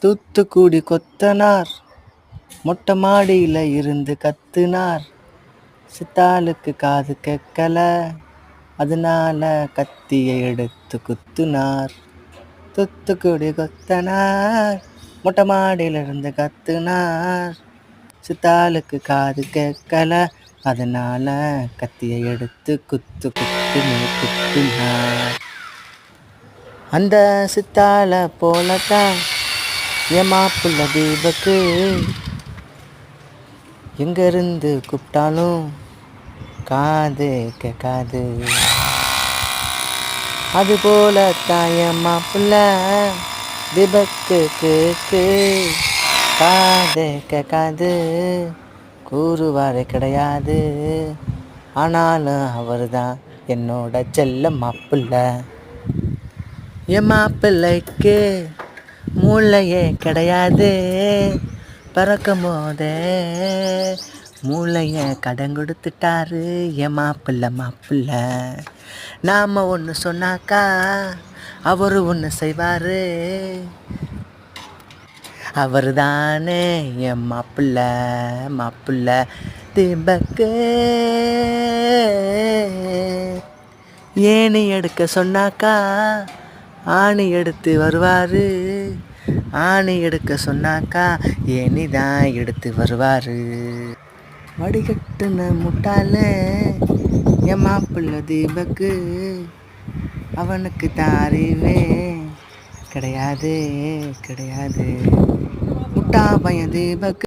தூத்துக்குடி கொத்தனார் மொட்டை மாடியில இருந்து கத்துனார். சித்தாளுக்கு காது கேட்கல, அதனால கத்தியை எடுத்து குத்துனார். தூத்துக்குடி கொத்தனார் மொட்டை மாடியில இருந்து கத்துனார். சித்தாளுக்கு காது கேட்கல, அதனால கத்தியை எடுத்து குத்துனார். அந்த சித்தால போலத்தான் என் மாப்புள்ள தீபக்கு, எங்க இருந்து கூப்பிட்டாலும் காது கேட்காது. அது போலத்தான் என் மாப்புள்ள தீபக்கு காது கேட்காது. கூறுவாரு கிடையாது, ஆனாலும் அவர் தான் என்னோட செல்ல மாப்புள்ள. என் மாப்பிள்ளைக்கு மூளையே கிடையாது, பிறக்கும் போதே மூளைய கடன் கொடுத்துட்டாரு என் மாப்பிள்ள. நாம் ஒன்று சொன்னாக்கா அவர் ஒன்று செய்வார். அவர் தானே என் மாப்பிள்ள தீபக்கு. ஏணி எடுக்க சொன்னாக்கா ஆணி எடுத்து வருவார். ஆணி எடுக்க சொன்னாக்கா ஏணி தான் எடுத்து வருவார். வடிகட்டுன முட்டாள என் மாப்பிள்ள தீபக்கு, அவனுக்கு தாரிவே கிடையாது. முட்டா பையன் தீபக்கு.